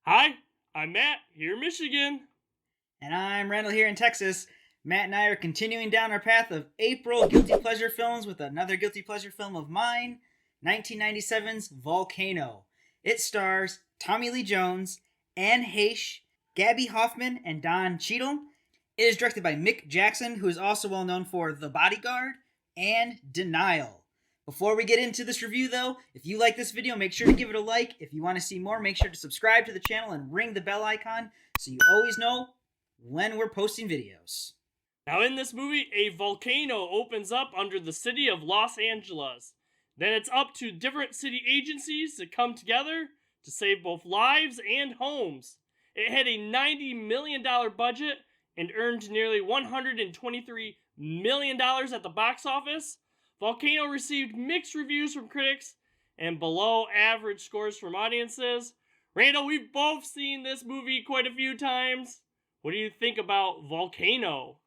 Hi, I'm Matt, here in Michigan. And I'm Randall here in Texas. Matt and I are continuing down our path of April guilty pleasure films with another guilty pleasure film of mine, 1997's Volcano. It stars Tommy Lee Jones, Anne Heche, Gabby Hoffman, and Don Cheadle. It is directed by Mick Jackson, who is also well known for The Bodyguard and Denial. Before we get into this review, though, if you like this video, make sure to give it a like. If you want to see more, make sure to subscribe to the channel and ring the bell icon so you always know when we're posting videos. Now, in this movie, a volcano opens up under the city of Los Angeles. Then it's up to different city agencies to come together to save both lives and homes. It had a $90 million budget and earned nearly $123 million at the box office. Volcano received mixed reviews from critics and below average scores from audiences. Randall, we've both seen this movie quite a few times. What do you think about Volcano?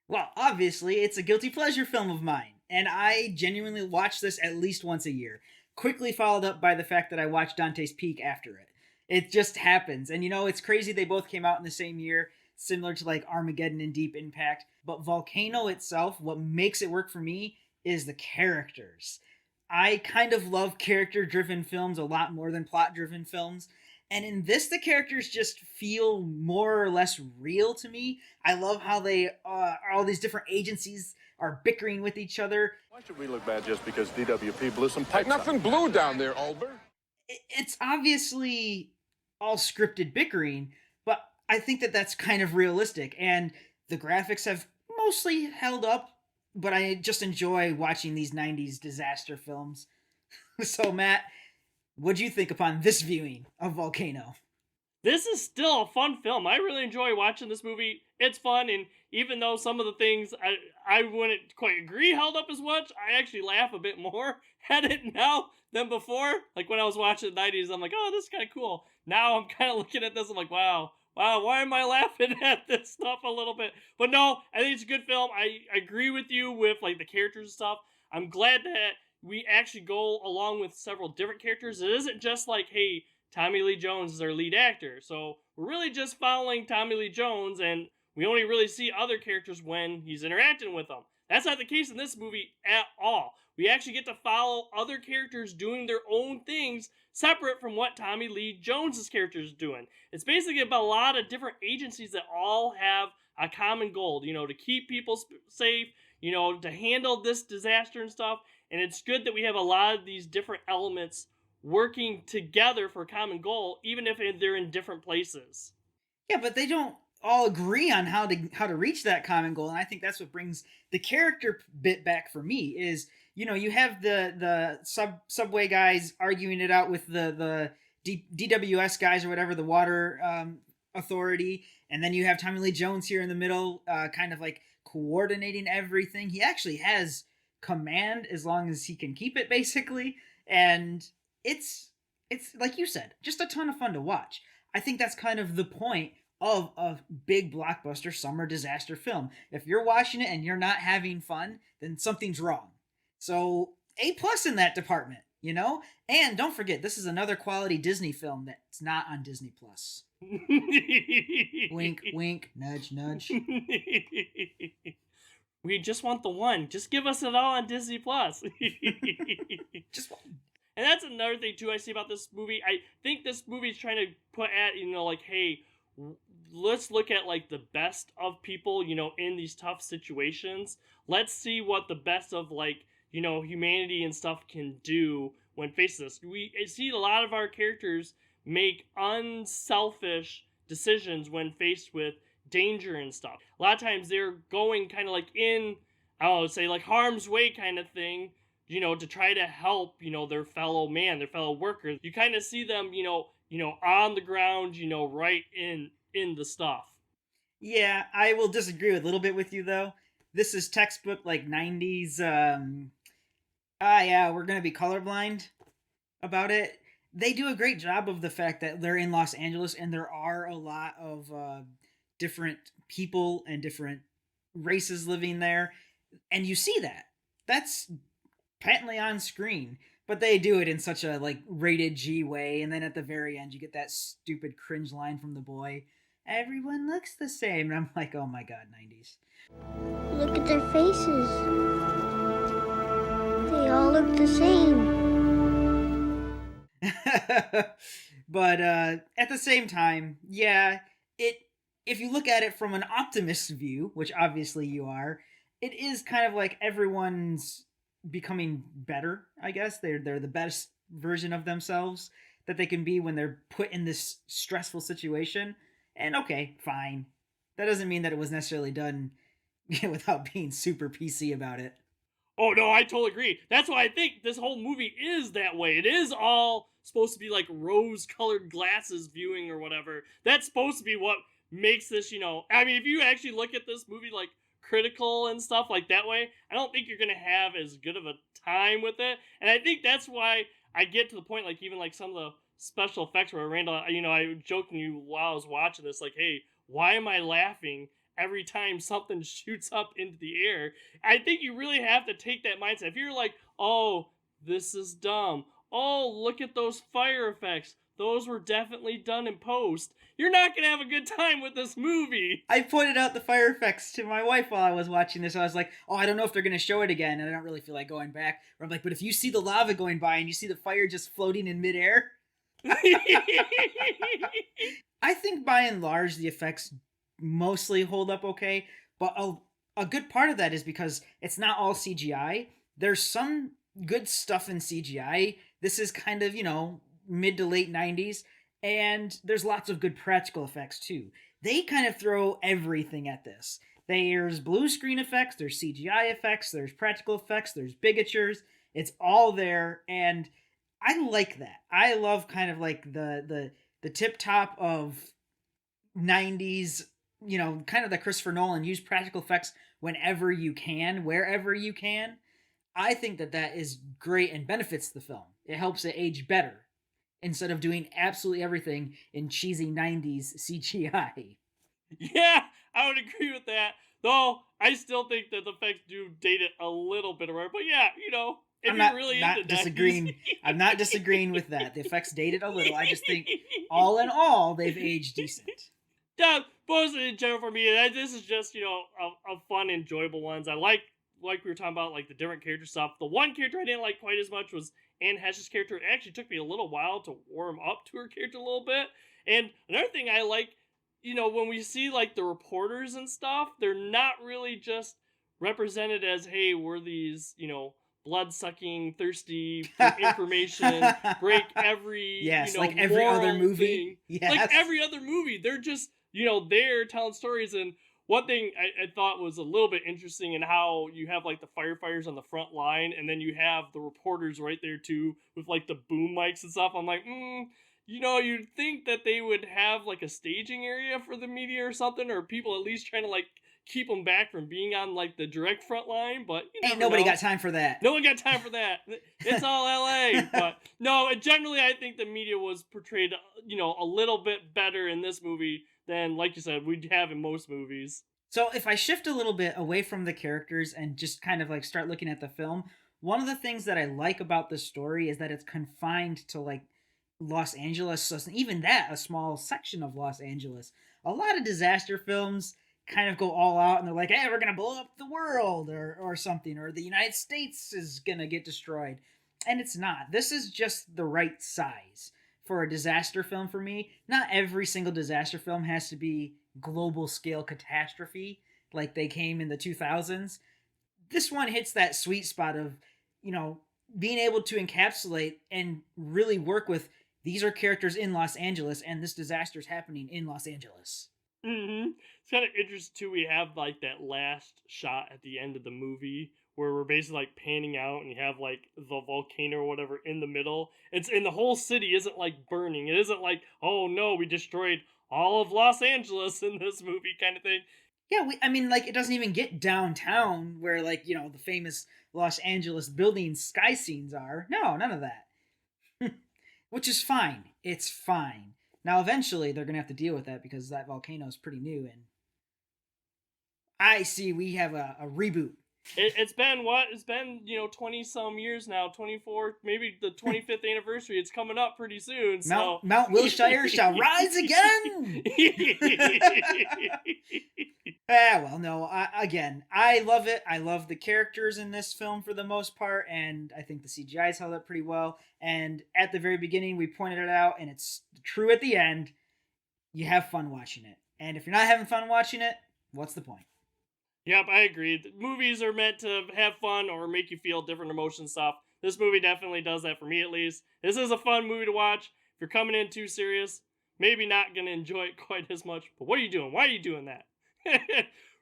Well, obviously, it's a guilty pleasure film of mine, and I genuinely watch this at least once a year. Quickly followed up by the fact that I watched Dante's Peak after it. It just happens. And it's crazy they both came out in the same year, similar to like Armageddon and Deep Impact. But Volcano itself, what makes it work for me is the characters. I kind of love character driven films a lot more than plot driven films. And in this, the characters just feel more or less real to me. I love how they all these different agencies are bickering with each other. Why should we look bad just because DWP blew some pipes? Nothing blue down there, Albert. It's obviously all scripted bickering, but I think that that's kind of realistic. And the graphics have mostly held up, but I just enjoy watching these 90s disaster films. So, Matt, what'd you think upon this viewing of Volcano? This is still a fun film. I really enjoy watching this movie. It's fun, and even though some of the things I wouldn't quite agree held up as much, I actually laugh a bit more at it now than before. Like when I was watching the 90s, I'm like, oh, this is kind of cool. Now I'm kind of looking at this, I'm like, wow, why am I laughing at this stuff a little bit? But no, I think it's a good film. I agree with you with like the characters and stuff. I'm glad that we actually go along with several different characters. It isn't just like, hey, Tommy Lee Jones is our lead actor. So we're really just following Tommy Lee Jones, and we only really see other characters when he's interacting with them. That's not the case in this movie at all. We actually get to follow other characters doing their own things separate from what Tommy Lee Jones's character is doing. It's basically about a lot of different agencies that all have a common goal, to keep people safe, to handle this disaster and stuff. And it's good that we have a lot of these different elements working together for a common goal, even if they're in different places. Yeah, but they don't all agree on how to reach that common goal, and I think that's what brings the character bit back for me. Is you have the subway guys arguing it out with the DWS guys or whatever, the water authority, and then you have Tommy Lee Jones here in the middle, kind of like coordinating everything. He actually has command as long as he can keep it, basically, and it's like you said, just a ton of fun to watch. I think that's kind of the point of a big blockbuster summer disaster film. If you're watching it and you're not having fun, then something's wrong. So A+ in that department, And don't forget, this is another quality Disney film that's not on Disney Plus. Wink, wink, nudge, nudge. We just want the one. Just give us it all on Disney Plus. Just one. And that's another thing too I see about this movie. I think this movie is trying to put at, like, hey, let's look at like the best of people, in these tough situations. Let's see what the best of like, humanity and stuff can do when faced this. We see a lot of our characters make unselfish decisions when faced with danger and stuff. A lot of times they're going kind of like in, I don't know, say like harm's way kind of thing, to try to help, their fellow man, their fellow worker. You kind of see them, on the ground, right in the stuff. Yeah, I will disagree a little bit with you though. This is textbook like 90s yeah, we're going to be colorblind about it. They do a great job of the fact that they're in Los Angeles and there are a lot of different people and different races living there, and you see that. That's patently on screen. But they do it in such a like rated G way, and then at the very end you get that stupid cringe line from the boy. Everyone looks the same. And I'm like, oh my god, 90s. Look at their faces. They all look the same. But at the same time, yeah, it if you look at it from an optimist view, which obviously you are, it is kind of like everyone's becoming better, I guess. They're the best version of themselves that they can be when they're put in this stressful situation. And okay, fine. That doesn't mean that it was necessarily done without being super PC about it. Oh no, I totally agree. That's why I think this whole movie is that way. It is all supposed to be like rose-colored glasses viewing or whatever. That's supposed to be what makes this, I mean, if you actually look at this movie like critical and stuff like that way, I don't think you're gonna have as good of a time with it. And I think that's why I get to the point, like even like some of the special effects where Randall, I was joking you while I was watching this, like, hey, why am I laughing every time something shoots up into the air? I think you really have to take that mindset. If you're like, oh, this is dumb. Oh, look at those fire effects. Those were definitely done in post. You're not going to have a good time with this movie. I pointed out the fire effects to my wife while I was watching this. I was like, oh, I don't know if they're going to show it again. And I don't really feel like going back. Or I'm like, but if you see the lava going by and you see the fire just floating in midair. I think by and large, the effects mostly hold up okay. But a good part of that is because it's not all CGI. There's some good stuff in CGI. This is kind of, mid to late 90s. And there's lots of good practical effects too. They kind of throw everything at this. There's blue screen effects, there's CGI effects, there's practical effects, there's bigatures. It's all there, and I like that. I love kind of like the tip top of 90s, kind of the Christopher Nolan, use practical effects whenever you can, wherever you can. I think that is great and benefits the film. It helps it age better instead of doing absolutely everything in cheesy 90s CGI. Yeah, I would agree with that. Though, I still think that the effects do date it a little bit around. But yeah, if I'm you're not, really not into disagreeing. 90s. I'm not disagreeing with that. The effects dated a little. I just think, all in all, they've aged decent. Yeah, mostly in general for me, this is just, a fun, enjoyable ones. I like we were talking about, like, the different character stuff. The one character I didn't like quite as much was Anne Heche's character. It actually took me a little while to warm up to her character a little bit. And another thing I like, when we see, like, the reporters and stuff, they're not really just represented as, hey, we're these, blood-sucking, thirsty for information, break every, yes, like every other movie. Thing. Yes. Like every other movie. They're just, there telling stories. And one thing I thought was a little bit interesting in how you have, like, the firefighters on the front line, and then you have the reporters right there, too, with, like, the boom mics and stuff. I'm like, you'd think that they would have, like, a staging area for the media or something, or people at least trying to, like, keep them back from being on, like, the direct front line, but ain't nobody got time for that. No one got time for that. It's all LA. But no, generally I think the media was portrayed, a little bit better in this movie than, like you said, we'd have in most movies. So if I shift a little bit away from the characters and just kind of like start looking at the film, one of the things that I like about the story is that it's confined to like Los Angeles, so even that, a small section of Los Angeles. A lot of disaster films kind of go all out and they're like, hey, we're gonna blow up the world or something, or the United States is gonna get destroyed. And it's not. This is just the right size for a disaster film for me. Not every single disaster film has to be global scale catastrophe like they came in the 2000s. This one hits that sweet spot of, being able to encapsulate and really work with, these are characters in Los Angeles and this disaster is happening in Los Angeles. Mm-hmm. It's kind of interesting too. We have like that last shot at the end of the movie where we're basically like panning out, and you have like the volcano or whatever in the middle. It's and the whole city isn't like burning. It isn't like, oh no, we destroyed all of Los Angeles in this movie kind of thing. Yeah, it doesn't even get downtown where like the famous Los Angeles building sky scenes are. No, none of that. Which is fine. It's fine. Now, eventually, they're going to have to deal with that because that volcano is pretty new. And I see we have a reboot. It's been what? It's been, 20 some years now, 24, maybe the 25th anniversary. It's coming up pretty soon. So Mount Wilshire shall rise again. Well, no. I love it. I love the characters in this film for the most part, and I think the CGI's held up pretty well. And at the very beginning, we pointed it out, and it's true at the end. You have fun watching it, and if you're not having fun watching it, what's the point? Yep, I agree. Movies are meant to have fun or make you feel different emotion stuff. This movie definitely does that for me, at least. This is a fun movie to watch. If you're coming in too serious, maybe not going to enjoy it quite as much. But what are you doing? Why are you doing that?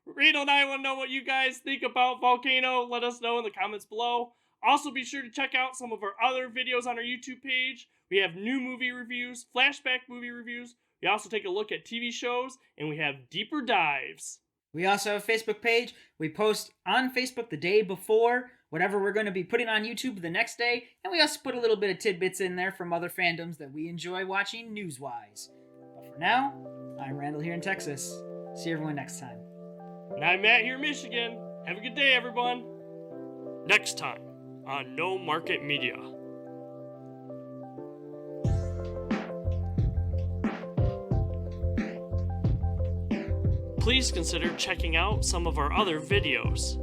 Randle and I want to know what you guys think about Volcano. Let us know in the comments below. Also, be sure to check out some of our other videos on our YouTube page. We have new movie reviews, flashback movie reviews. We also take a look at TV shows, and we have deeper dives. We also have a Facebook page. We post on Facebook the day before whatever we're going to be putting on YouTube the next day. And we also put a little bit of tidbits in there from other fandoms that we enjoy watching news-wise. But for now, I'm Randall here in Texas. See everyone next time. And I'm Matt here in Michigan. Have a good day, everyone. Next time on No Market Media. Please consider checking out some of our other videos.